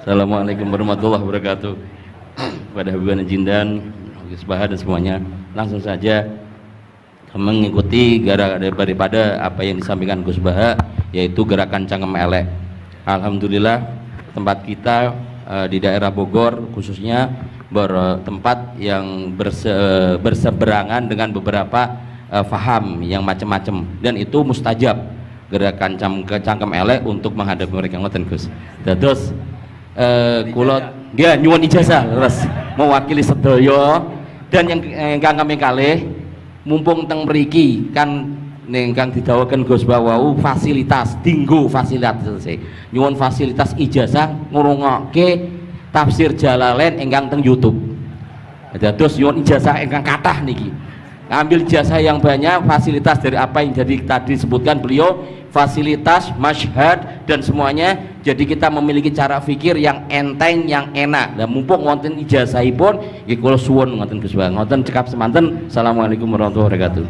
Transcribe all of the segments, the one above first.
Assalamualaikum warahmatullahi wabarakatuh. Pada Habibana Jindan, Gus Baha dan semuanya, langsung saja mengikuti daripada apa yang disampaikan Gus Baha, yaitu gerakan Cangkem Elek. Alhamdulillah tempat kita di daerah Bogor khususnya bertempat yang berseberangan dengan beberapa faham yang macam-macam, dan itu mustajab gerakan Cangkem Elek untuk menghadapi mereka ngoten Gus. Terus kulot ya nyuwun ijazah terus mewakili sedaya, dan yang kami kalih mumpung teng mriki kan ingkang didhawuhaken Gus Bawau fasilitas dinggo fasilitas nyuwun fasilitas ijazah ngrungokke tafsir Jalalain ingkang teng YouTube. Terus nyuwun ijazah ingkang kathah niki, ambil jasa yang banyak, fasilitas dari apa yang jadi tadi disebutkan beliau, fasilitas, masyhad dan semuanya. Jadi kita memiliki cara fikir yang enteng, yang enak. Dan mumpung wonten ijazahipun, nggih kula suwun ngoten Gus Bang. Ngoten cekap semanten. Assalamualaikum warahmatullahi wabarakatuh.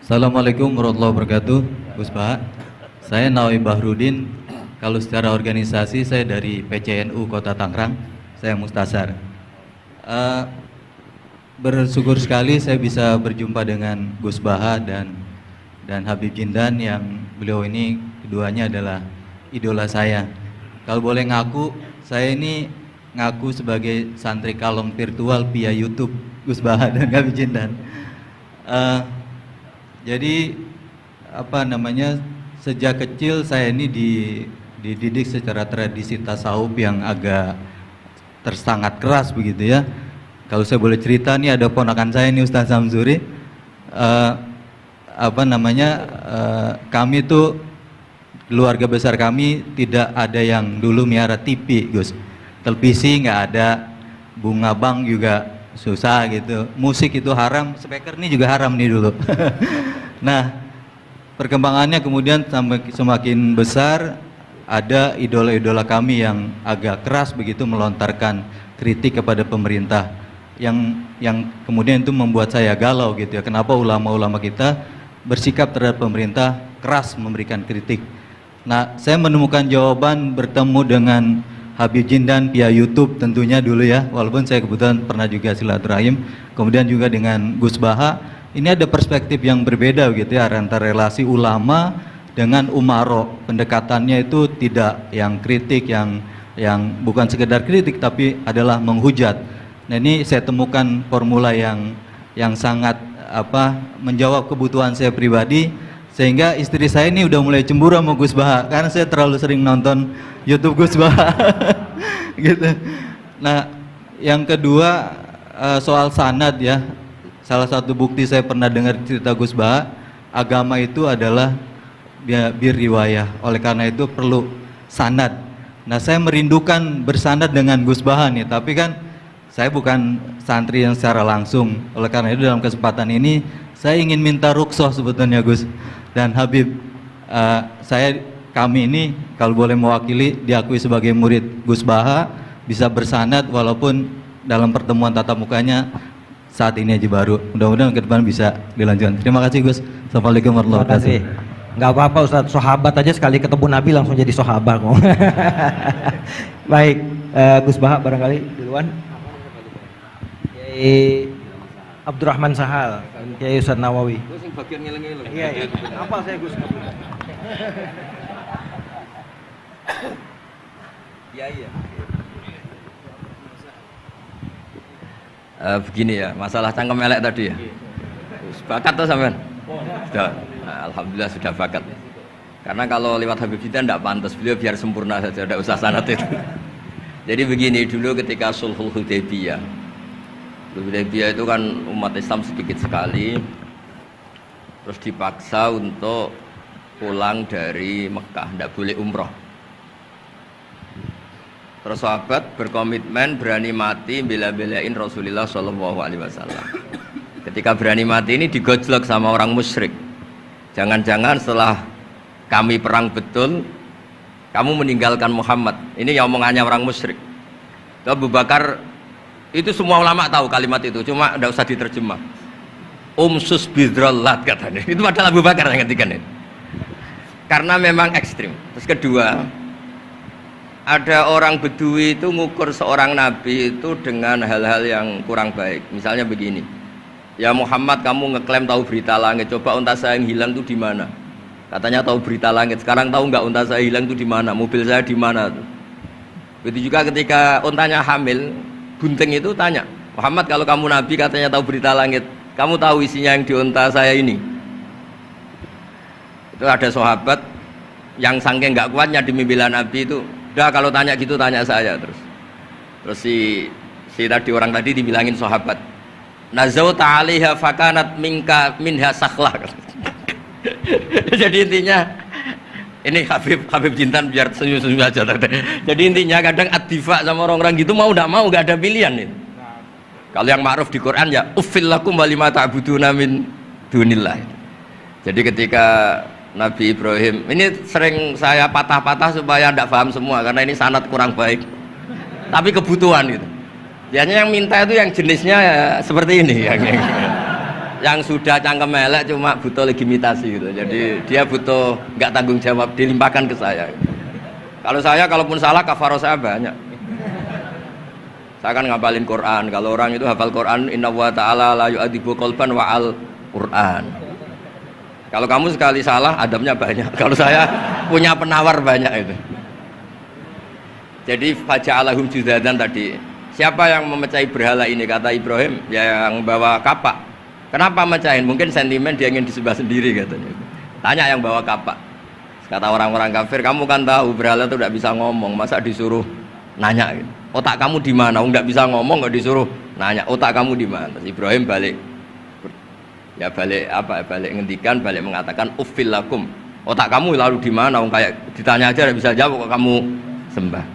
Assalamualaikum warahmatullahi wabarakatuh. Gus Pak, saya Nawawi Bahrudin. Kalau secara organisasi saya dari PCNU Kota Tangerang. Saya Mustasar. Bersyukur sekali saya bisa berjumpa dengan Gus Baha dan Habib Jindan, yang beliau ini keduanya adalah idola saya. Kalau boleh ngaku, saya ini ngaku sebagai santri kalong virtual via YouTube Gus Baha dan Habib Jindan. Jadi apa namanya, sejak kecil saya ini dididik secara tradisi tasawuf yang agak tersangat keras begitu ya. Kalau saya boleh cerita nih, ada ponakan saya nih Ustaz Samsuri, kami tuh keluarga besar kami tidak ada yang dulu miara TV Gus, televisi nggak ada, bunga bank juga susah gitu, musik itu haram, speaker ini juga haram nih dulu. Nah perkembangannya kemudian sampai semakin besar, ada idola-idola kami yang agak keras begitu melontarkan kritik kepada pemerintah, yang kemudian itu membuat saya galau gitu ya, kenapa ulama-ulama kita bersikap terhadap pemerintah keras memberikan kritik. Nah saya menemukan jawaban bertemu dengan Habib Jindan via YouTube tentunya dulu ya, walaupun saya kebetulan pernah juga silaturahim, kemudian juga dengan Gus Baha. Ini ada perspektif yang berbeda gitu ya, antara relasi ulama dengan umaro. Pendekatannya itu tidak yang kritik, yang bukan sekedar kritik tapi adalah menghujat. Nah ini saya temukan formula yang sangat menjawab kebutuhan saya pribadi, sehingga istri saya ini udah mulai cemburu sama Gus Baha karena saya terlalu sering nonton YouTube Gus Baha. Gitu. Nah yang kedua soal sanad ya, salah satu bukti saya pernah dengar cerita Gus Baha, agama itu adalah bir riwayah, oleh karena itu perlu sanad. Nah saya merindukan bersanad dengan Gus Baha nih, tapi kan saya bukan santri yang secara langsung, oleh karena itu dalam kesempatan ini saya ingin minta rukhsah sebetulnya Gus dan Habib, kami ini kalau boleh mewakili diakui sebagai murid Gus Baha, bisa bersanad walaupun dalam pertemuan tatap mukanya saat ini aja baru. Mudah-mudahan ke depan bisa dilanjutkan. Terima kasih Gus. Assalamualaikum warahmatullahi wabarakatuh. Nggak apa-apa Ustaz, sahabat aja sekali ketemu Nabi langsung jadi sahabat kok. Baik, Gus Baha barangkali duluan. Kiai Abdurrahman Sahal, Kiai Ustaz Nawawi. Gus yang bagian ngeleng-ngeleng. Iya, apa saya Gus? Iya. Begini ya, masalah cangkem elek tadi ya. Bakat tuh sampean? Sudah, alhamdulillah sudah bakat. Karena kalau lewat Habib Jindan tidak pantas, beliau biar sempurna saja, tidak usah sanad itu. Jadi begini, dulu ketika Sulhul Hudaybiyah itu kan umat Islam sedikit sekali, terus dipaksa untuk pulang dari Mekah, tidak boleh umroh. Terus sahabat berkomitmen berani mati bela-belain Rasulullah SAW. Ketika berani mati ini digojlok sama orang musyrik. Jangan-jangan setelah kami perang betul, kamu meninggalkan Muhammad. Ini yang omongannya orang musyrik. Abu Bakar, itu semua ulama tahu kalimat itu, cuma tidak usah diterjemah. Umsus bidrollat katanya. Itu padahal Abu Bakar yang ngetikan itu. karena memang ekstrim. Terus kedua, ada orang Bedui itu ngukur seorang nabi itu dengan hal-hal yang kurang baik. Misalnya begini, ya Muhammad, kamu ngeklaim tahu berita langit, coba unta saya yang hilang itu di mana? Katanya tahu berita langit, sekarang tahu nggak unta saya hilang itu di mana? Mobil saya di mana? Begitu juga ketika untanya hamil, bunting itu tanya, Muhammad, kalau kamu nabi katanya tahu berita langit, kamu tahu isinya yang di unta saya ini? Itu ada sahabat yang saking nggak kuatnya demi bela nabi itu, udah kalau tanya gitu tanya saya terus si tadi orang tadi dibilangin sahabat, nazauta 'alaiha fakanat minha sakhlah. Jadi intinya ini Habib Jintan biar senyum-senyum aja. Jadi intinya kadang ad-difa sama orang-orang gitu mau tidak mau nggak ada pilihan itu. Kalau yang ma'ruf di Quran ya uffil lakum wa lima ta'buduna min dunillah. Jadi ketika Nabi Ibrahim ini sering saya patah-patah supaya tidak paham semua karena ini sanad kurang baik. Tapi kebutuhan gitu. Biasanya yang minta itu yang jenisnya ya seperti ini yang sudah cangkem elek cuma butuh legitimasi gitu. Jadi dia butuh nggak tanggung jawab, dilimpahkan ke saya. Kalau saya kalaupun salah kafaro saya banyak. Saya kan ngapalin Quran. Kalau orang itu hafal Quran, inna wa ta'ala la yu'adzibu qalban wa al Quran. Kalau kamu sekali salah adabnya banyak. Kalau saya punya penawar banyak itu. Jadi faja'alahum judadan tadi. Siapa yang memecahi berhala ini kata Ibrahim? Ya yang bawa kapak. Kenapa mecahin? Mungkin sentimen dia ingin disembah sendiri katanya. Tanya yang bawa kapak. Kata orang-orang kafir, kamu kan tahu berhala itu tidak bisa ngomong, masa disuruh nanya gitu. Otak kamu di mana? Nggak bisa ngomong, nggak disuruh nanya. Otak kamu di mana? Ibrahim balik ngendikan, balik mengatakan uffil lakum. Otak kamu lalu di mana? Kayak ditanya aja tidak bisa jawab kok kamu sembah.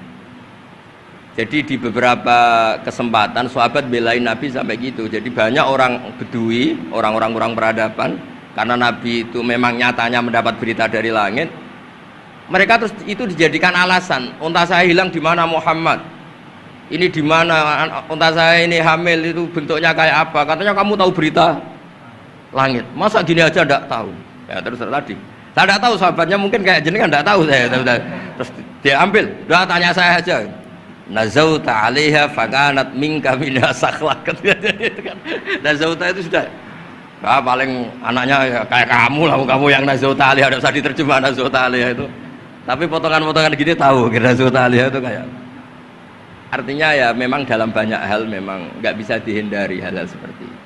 Jadi di beberapa kesempatan sahabat belain Nabi sampai gitu. Jadi banyak orang Bedui, orang-orang peradaban, karena Nabi itu memang nyatanya mendapat berita dari langit. Mereka terus itu dijadikan alasan. Unta saya hilang di mana Muhammad? Ini di mana? Unta saya ini hamil itu bentuknya kayak apa? Katanya kamu tahu berita langit. Masa gini aja enggak tahu? Ya terus tadi. Saya enggak tahu sahabatnya mungkin kayak jenengan enggak tahu saya. Terus dia ambil, udah tanya saya aja. Nazauta 'alaiha fakanat minka minha sakhlah. Nazauta itu sudah paling anaknya ya, kayak kamu lah, kamu yang nazauta 'alaiha, enggak usah diterjemah nazauta 'alaiha itu. Tapi potongan-potongan gini tahu kira nazauta 'alaiha itu kayak. Artinya ya memang dalam banyak hal memang nggak bisa dihindari hal-hal seperti itu.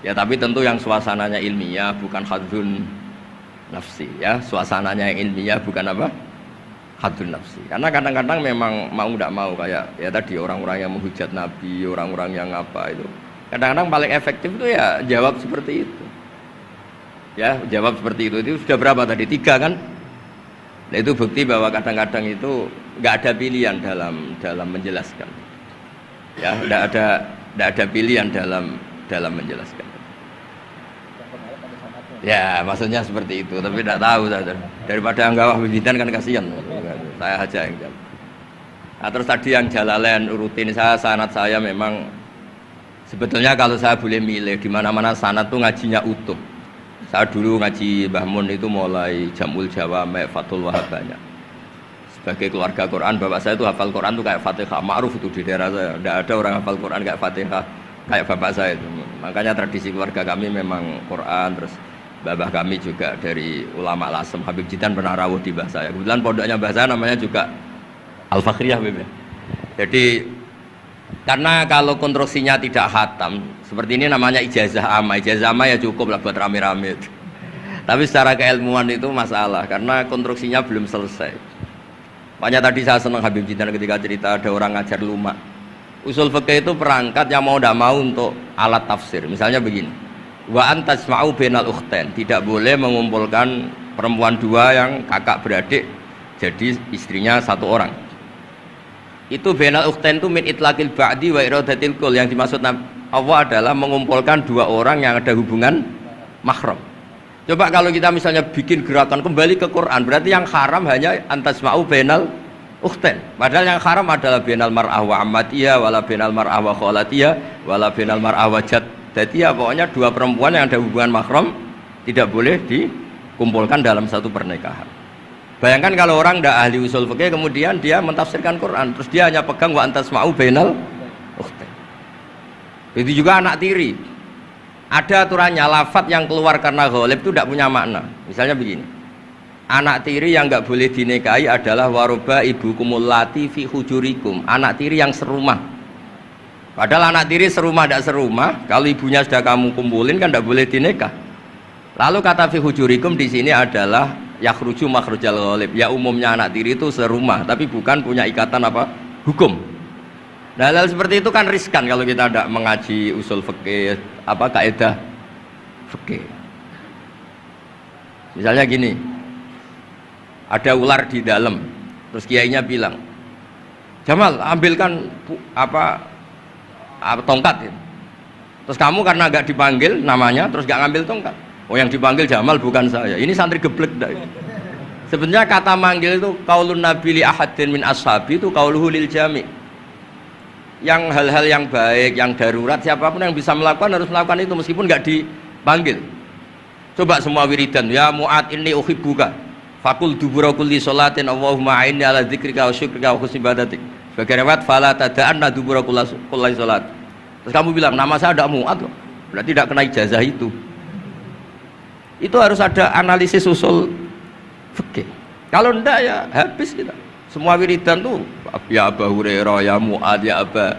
Ya tapi tentu yang suasananya ilmiah bukan hadzun nafsi ya, suasananya yang ilmiah bukan apa? Hadun nafsi. Karena kadang-kadang memang mau tidak mau kayak ya tadi orang-orang yang menghujat Nabi, orang-orang yang apa itu. Kadang-kadang paling efektif itu ya jawab seperti itu. Ya, jawab seperti itu. Itu sudah berapa tadi? 3 kan? Nah, itu bukti bahwa kadang-kadang itu nggak ada pilihan dalam menjelaskan. Ya, tidak ada pilihan dalam menjelaskan. Ya, maksudnya seperti itu, tapi tidak tahu saja. Daripada anggap bibitan kan kasihan. Saya aja yang jawab. Nah, terus tadi yang Jalalain rutin sanad saya memang sebetulnya kalau saya boleh milih di mana-mana sanad tuh ngajinya utuh. Saya dulu ngaji Mbah Mun itu mulai Jamul Jawami, Fathul Wahab banyak. Sebagai keluarga Quran, bapak saya itu hafal Quran tuh kayak Fatihah, ma'ruf itu di daerah saya. Tidak ada orang hafal Quran kayak Fatihah kayak bapak saya itu. Makanya tradisi keluarga kami memang Quran. Terus babah kami juga dari ulama Lasem, Habib Jitan pernah rawuh di mbah saya. Kebetulan pondoknya mbah saya namanya juga Al-Fakhriyah. Jadi karena kalau konstruksinya tidak khatam seperti ini namanya ijazah amma. Ijazah amma ya cukup lah buat rame-rame. Tapi secara keilmuan itu masalah karena konstruksinya belum selesai. Makanya tadi saya senang Habib Jitan ketika cerita ada orang ngajar lumak. Usul fikih itu perangkat yang mau tidak mau untuk alat tafsir. Misalnya begini, wa antasma'u bainal ukhtain, tidak boleh mengumpulkan perempuan 2 yang kakak beradik jadi istrinya 1 orang. Itu bainal ukhtain itu min itlaqil ba'di wa iradatil kul, yang dimaksud Allah adalah mengumpulkan 2 orang yang ada hubungan mahram. Coba kalau kita misalnya bikin gerakan kembali ke Quran, berarti yang haram hanya antasma'u bainal ukhtain. Padahal yang haram adalah bainal mar'ah wa ammatiyah wala bainal mar'ah wa khalatiyah wala bainal mar'ah wa jad. Jadi ya pokoknya 2 perempuan yang ada hubungan mahram tidak boleh dikumpulkan dalam satu pernikahan. Bayangkan kalau orang tidak ahli usul fikih kemudian dia mentafsirkan Quran, terus dia hanya pegang wa antasma'u bainal ukhtain. Itu juga anak tiri. Ada aturannya, lafadz yang keluar karena ghalib itu tidak punya makna. Misalnya begini, anak tiri yang nggak boleh dinikahi adalah waroba ibu kumulati fi hujurikum, anak tiri yang serumah. Padahal anak tiri serumah tidak serumah, kalau ibunya sudah kamu kumpulin kan tidak boleh dinikah. Lalu kata fi hujurikum di sini adalah yakhruju makhrujal ghalib. Ya umumnya anak tiri itu serumah, tapi bukan punya ikatan apa? Hukum. Nah, hal seperti itu kan riskan kalau kita tidak mengaji usul fikih, apa kaidah fikih. Misalnya gini, ada ular di dalam, terus kiainya bilang, Jamal ambilkan tongkat ya. Terus kamu karena agak dipanggil namanya, terus gak ngambil tongkat. Oh yang dipanggil Jamal bukan saya. Ini santri geblek dah. Sebenarnya kata manggil itu qaulun nabi li ahadin min ashabi itu qauluhu lil jami'. Yang hal-hal yang baik, yang darurat, siapapun yang bisa melakukan harus melakukan itu meskipun nggak dipanggil. Coba semua wiridan, ya Mu'ad inni uhibbuka fakul dubura kulli sholatin Allahumma a'inni ala dzikrika wa syukrika wa husni ibadatik. Sebagai riwayat fala tada'anna dubura kulli sholat. Terus kamu bilang nama saya ada Mu'ad loh, berarti tidak kena ijazah itu. Itu harus ada analisis usul fikih. Kalau enggak ya habis kita. Semua wiridan tuh ya Abu Hurairah, ya Mu'ad, ya Aba.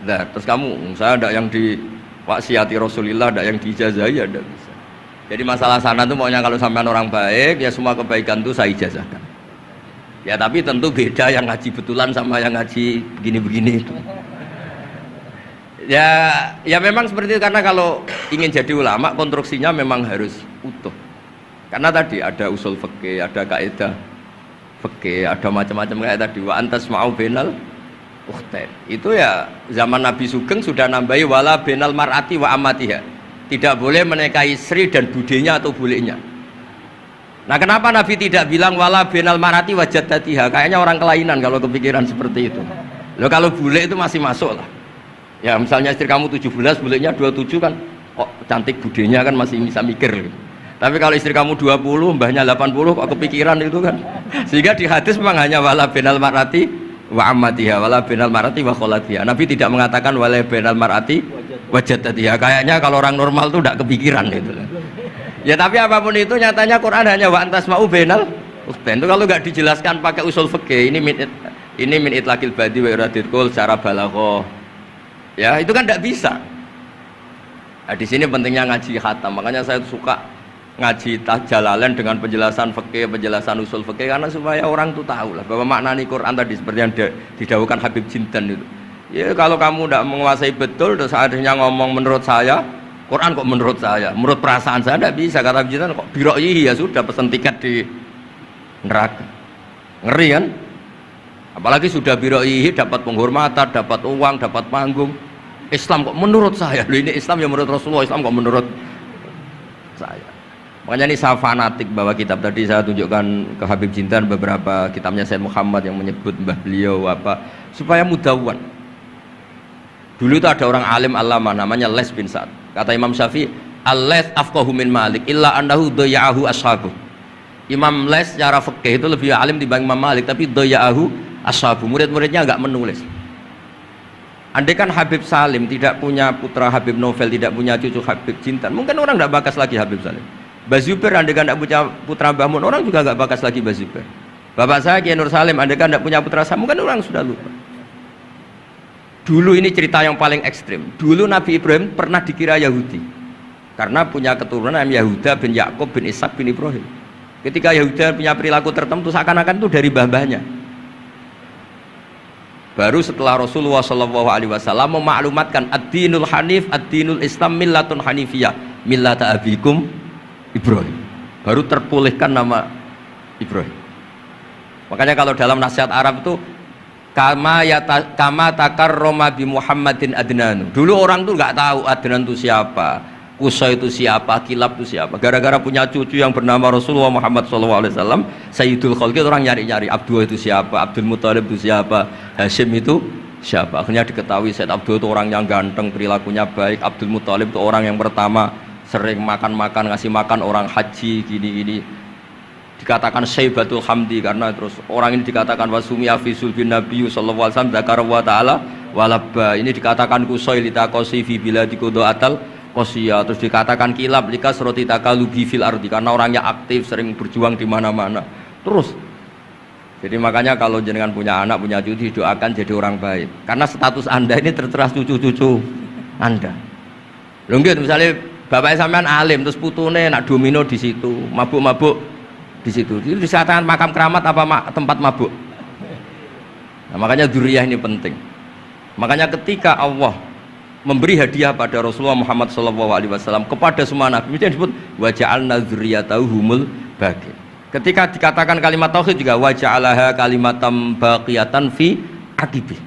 Nah, terus kamu, saya ada yang diwaksiati Rasulullah, ada yang diijazahi, ada bisa. Jadi masalah sana tuh maunya kalau sampean orang baik, ya semua kebaikan tuh saya ijazahkan. Ya tapi tentu beda yang ngaji betulan sama yang ngaji begini-begini itu. Ya memang seperti itu, karena kalau ingin jadi ulama konstruksinya memang harus utuh. Karena tadi ada usul fikih, ada kaidah fikih, ada macam-macam kayak tadi wa antasma'u bainal ukhtain. Itu ya zaman Nabi Sugeng sudah nambahi wala bainal mar'ati wa amatiha. Tidak boleh menikahi istri dan budenya atau bulenya. Nah, kenapa Nabi tidak bilang wala bainal mar'ati wa jaddatiha? Kayaknya orang kelainan kalau kepikiran seperti itu. Loh kalau bule itu masih masuk lah. Ya misalnya istri kamu 17, bulenya 27 kan kok cantik budenya kan masih bisa mikir gitu. Tapi kalau istri kamu 20, mbahnya 80 kok kepikiran itu kan. Sehingga di hadis memang hanya wala bainal mar'ati wa ammatiha, wala bainal mar'ati wa kholatiha. Nabi tidak mengatakan wala bainal mar'ati wa jaddatiha. Kayaknya kalau orang normal tuh tidak kepikiran itu. Ya tapi apapun itu nyatanya Quran hanya wa antasma'u bainal ukhtain. Itu kalau nggak dijelaskan pakai usul fikih, ini min itlaqil badi wa iradil qul secara balaghah. Ya, itu kan tidak bisa. Nah, di sini pentingnya ngaji khatam. Makanya saya suka ngaji Jalalain dengan penjelasan fikih, penjelasan usul fikih, karena supaya orang tuh tahu lah bahwa maknani Quran tadi seperti yang didhawuhkan Habib Jindan itu. Ya kalau kamu tidak menguasai betul, terus akhirnya ngomong menurut saya, Quran kok menurut saya, menurut perasaan saya tidak bisa. Kata Habib Jindan kok biro'ihi, ya sudah pesen tiket di neraka. Ngeri kan? Apalagi sudah biro'ihi dapat penghormatan, dapat uang, dapat panggung. Islam kok menurut saya, loh ini Islam ya menurut Rasulullah, Islam kok menurut saya. Makanya ini saya fanatik bahwa kitab tadi saya tunjukkan ke Habib Jindan beberapa kitabnya Said Muhammad yang menyebut mbah beliau apa supaya mudawan. Dulu itu ada orang alim alama namanya Les bin Sa'ad. Kata Imam Syafi'i, "Al-Les afqahu min Malik illa annahu dayya'ahu ashabu." Imam Les secara fikih itu lebih alim dibanding Imam Malik, tapi dayya'ahu ashabu. Murid-muridnya enggak menulis. Andai kan Habib Salim tidak punya putra Habib Novel, tidak punya cucu Habib Jindan, mungkin orang enggak bakas lagi Habib Salim. Bazuber andai kan tidak punya putra Mbah Mun, orang juga nggak bakas lagi Bazuber. Bapak saya Kiai Nur Salim andai kan tidak punya putra Samu, kan orang sudah lupa. Dulu ini cerita yang paling ekstrim. Dulu Nabi Ibrahim pernah dikira Yahudi karena punya keturunan Yahuda bin Yakub bin Ishak bin Ibrahim. Ketika Yahuda punya perilaku tertentu seakan-akan itu dari mbah-mbahnya. Baru setelah Rasulullah SAW memaklumatkan ad-dinul hanif, ad-dinul Islam millatun hanifiyah, millata abikum Ibrahim, baru terpulihkan nama Ibrahim. Makanya kalau dalam nasihat Arab itu kama takarroma bi Muhammadin adnanu. Dulu orang tuh nggak tahu Adnan itu siapa, Qusay itu siapa, Kilab itu siapa. Gara-gara punya cucu yang bernama Rasulullah Muhammad SAW, Sayyidul Khalqi, orang nyari-nyari Abdullah itu siapa, Abdul Muthalib itu siapa, Hashim itu siapa. Akhirnya diketahui Sayyid Abdul itu orang yang ganteng, perilakunya baik. Abdul Muthalib itu orang yang pertama sering makan-makan, ngasih makan orang haji, gini-gini. dikatakan Syaibatul Hamdi karena terus orang ini dikatakan wasumi afisul bin Nabi sallallahu alaihi wasallam dzakara wa ta'ala walabba, ini dikatakan kusoi litakosi fi bila dikodo atal kosia, terus dikatakan kilab likas roti takalubi fil ardi karena orangnya aktif sering berjuang di mana-mana terus. Jadi makanya kalau jenengan punya anak punya cucu didoakan jadi orang baik karena status anda ini tertera cucu-cucu anda. Lho nggih misalnya bapaknya sampean alim terus putune nak domino di situ mabuk-mabuk di situ itu disatakan makam keramat apa tempat mabuk. Nah, makanya dzurriyyah ini penting. Makanya ketika Allah memberi hadiah pada Rasulullah Muhammad SAW kepada semua nabi, itu disebut wa ja'alna dzurriyyatahu humul baqin. Ketika dikatakan kalimat tauhid juga wa ja'alaha kalimatam baqiyatan fi aqibi.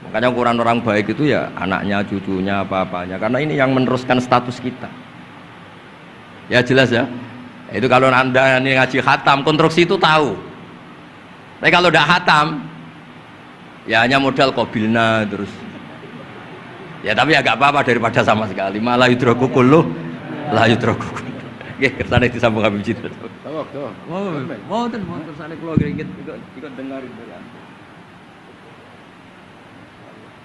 Makanya ukuran orang baik itu ya anaknya, cucunya, apa-apanya. Karena ini yang meneruskan status kita. Ya jelas ya. Itu kalau anda ini ngaji khatam, konstruksi itu tahu. Tapi kalau tidak khatam, ya hanya modal qabilna terus. Ya tapi ya gak apa-apa daripada sama sekali. Malah yudroku kulluh, la yudroku kulluh. Nggih, kersane disambung Habib Jidat. Mau kersane kula ngringit ikut dengarin ya.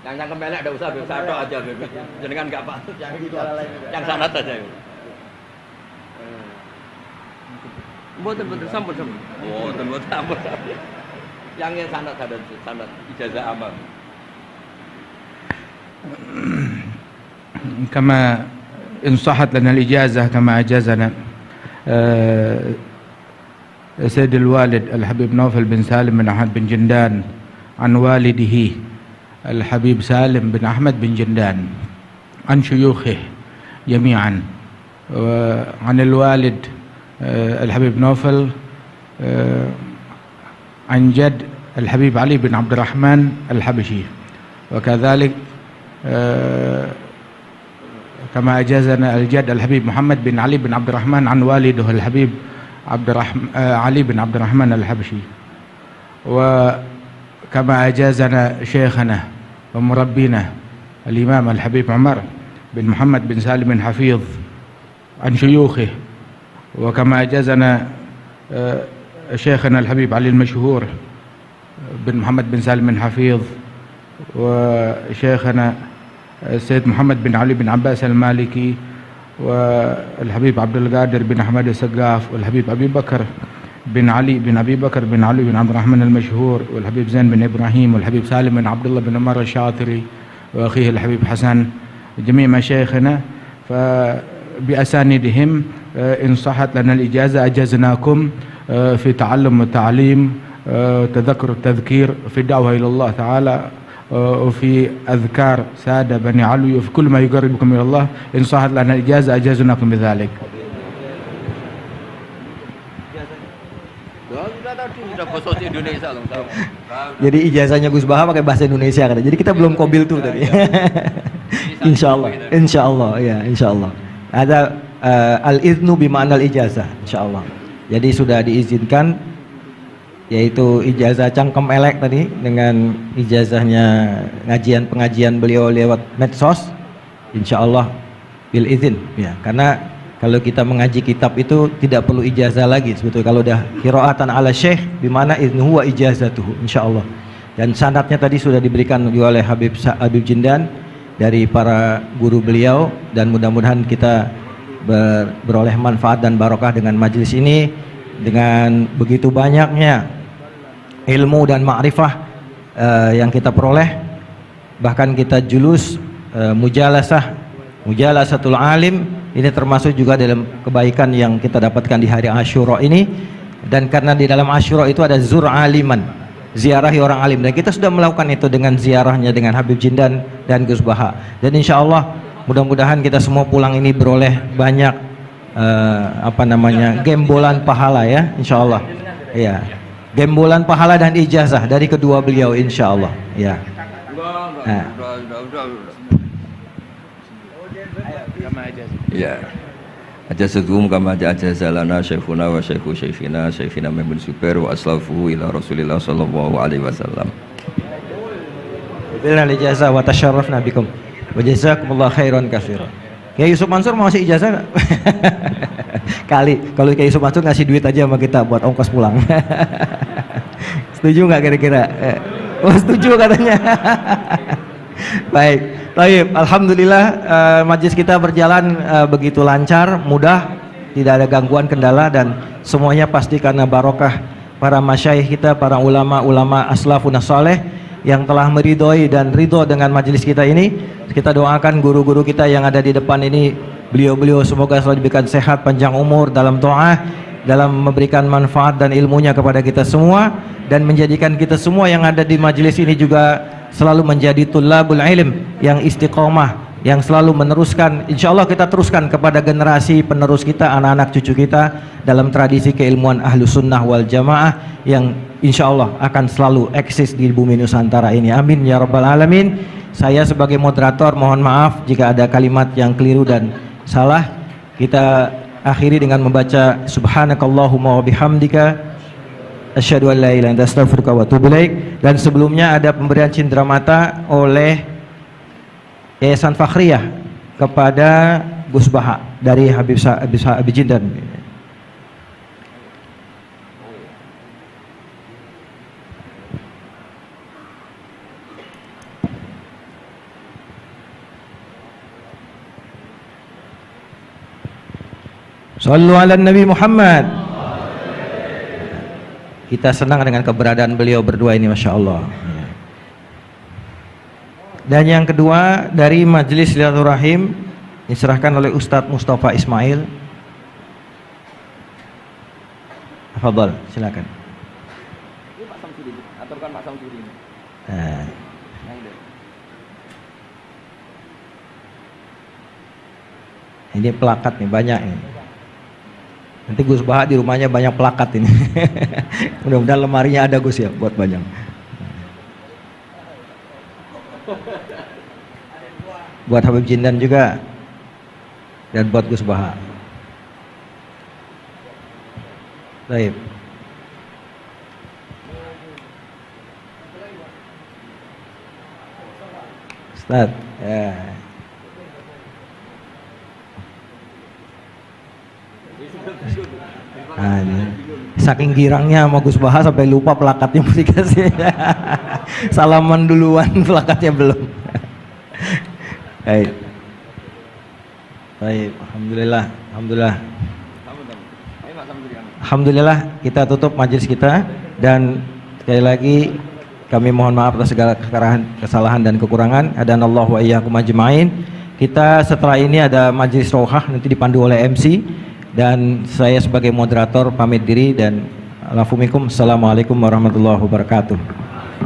Yang kemelek enggak usah, satu aja Beb. Jenengan enggak patut yang itu. Yang sanad aja. Mboten sampun. Mboten sampun. Yang sanad ijazah amal. كما إن صحت لنا الإجازة كما أجازنا سيد الوالد الحبيب نوفل بن سالم بن أحمد بن جندان عن والده الحبيب سالم بن أحمد بن جندان عن شيوخه جميعا وعن الوالد الحبيب نوفل عن جد الحبيب علي بن عبد الرحمن الحبشي وكذلك كما أجازنا الجد الحبيب محمد بن علي بن عبد الرحمن عن والده الحبيب علي بن عبد الرحمن الحبشي وكما أجازنا شيخنا ومربينا الإمام الحبيب عمر بن محمد بن سالم بن حفيظ عن شيوخه وكما أجازنا شيخنا الحبيب علي المشهور بن محمد بن سالم بن حفيظ وشيخنا السيد محمد بن علي بن عباس المالكي والحبيب عبد القادر بن أحمد السقاف والحبيب أبي بكر بن علي بن أبي بكر بن علي بن عبد الرحمن المشهور والحبيب زين بن إبراهيم والحبيب سالم بن عبد الله بن عمر الشاطري وأخيه الحبيب حسن جميع مشايخنا فبأسانيدهم إن صحت لنا الإجازة أجزناكم في تعلم والتعليم تذكر التذكير في الدعوة إلى الله تعالى وفي أذكار سادة بني علوي وفي كل ما يقربكم إلى الله إن صحت لنا الإجازة أجازناكم بذلك. Jadi ijazahnya Gus Baha pakai bahasa Indonesia kan. Jadi kita belum qabil tuh tadi. Insyaallah ya, insyaallah. Ada al-iznu bima'na al-ijazah, insyaallah. Jadi sudah diizinkan, yaitu ijazah cangkem elek tadi dengan ijazahnya pengajian beliau lewat medsos, insyaallah bil izin ya. Karena kalau kita mengaji kitab itu tidak perlu ijazah lagi sebetulnya kalau udah qiraatan ala syekh bimana iznuhu wa ijazatuhu insyaallah. Dan sanadnya tadi sudah diberikan juga oleh Habib Jindan dari para guru beliau, dan mudah-mudahan kita beroleh manfaat dan barokah dengan majelis ini, dengan begitu banyaknya ilmu dan ma'rifah yang kita peroleh. Bahkan kita julus mujalasatul alim, ini termasuk juga dalam kebaikan yang kita dapatkan di hari Asyura ini. Dan karena di dalam Asyura itu ada zur aliman, ziarahi orang alim, dan kita sudah melakukan itu dengan ziarahnya dengan Habib Jindan dan Gus Baha. Dan insya Allah mudah-mudahan kita semua pulang ini beroleh banyak gembolan pahala ya, insya Allah ya, gembolan pahala dan ijazah dari kedua beliau insya Allah ya. Ya, ajazatuhum kama ajazalana syekhuna wa syekhu syekhina Muhammad bin Zubair wa aslafuhu ila Rasulillah sallallahu alaihi wasallam. Bilna ijazah wa tasyarrafna bikum wa jazakumullah khairan katsiran. Ya Yusuf Mansur mau ngasih ijazah enggak? Kali kalau Kiai Yusuf Mansur ngasih duit aja sama kita buat ongkos pulang. Setuju nggak kira-kira? Oh setuju katanya. Baik, baik. Alhamdulillah majelis kita berjalan begitu lancar, mudah, tidak ada gangguan kendala dan semuanya pasti karena barokah para masyayikh kita, para ulama-ulama aslafun saleh yang telah meridhoi dan ridho dengan majelis kita ini. Kita doakan guru-guru kita yang ada di depan ini, beliau-beliau semoga selalu diberikan sehat, panjang umur dalam doa, dalam memberikan manfaat dan ilmunya kepada kita semua, dan menjadikan kita semua yang ada di majelis ini juga selalu menjadi tullabul ilm yang istiqomah, yang selalu meneruskan, insya Allah kita teruskan kepada generasi penerus kita, anak-anak cucu kita dalam tradisi keilmuan ahlu sunnah wal jamaah yang insya Allah akan selalu eksis di bumi Nusantara ini. Amin ya rabbal alamin. Saya sebagai moderator mohon maaf jika ada kalimat yang keliru dan salah. Kita akhiri dengan membaca subhanakallahumma wa bihamdika asyhadu an la ilaha illa anta astaghfiruka wa atubu ilaik. Dan sebelumnya ada pemberian cindera mata oleh Yayasan Fakhriyah kepada Gus Baha dari Habib Jindan. Sallu ala Nabi Muhammad. Kita senang dengan keberadaan beliau berdua ini, Masya Allah. Dan yang kedua dari Majelis Silaturahim diserahkan oleh Ustadz Mustafa Ismail. Fadhal, silakan. Ini pelakat nih banyak ini. Nanti Gus Baha di rumahnya banyak pelakat ini. Mudah-mudahan lemarinya ada Gus ya buat banyak. Buat Habib Jindan juga dan buat Gus Baha. Baik. Ustaz, ya. Nah, saking girangnya sama Gus Baha sampai lupa plakatnya mesti kasih. Salaman duluan, plakatnya belum. Baik. Baik, alhamdulillah, alhamdulillah. Alhamdulillah kita tutup majelis kita dan sekali lagi kami mohon maaf atas segala kesalahan dan kekurangan. Adanallahu wa iyyakum ajmain. Kita setelah ini ada majelis rohah nanti dipandu oleh MC dan saya sebagai moderator pamit diri dan assalamualaikum warahmatullahi wabarakatuh.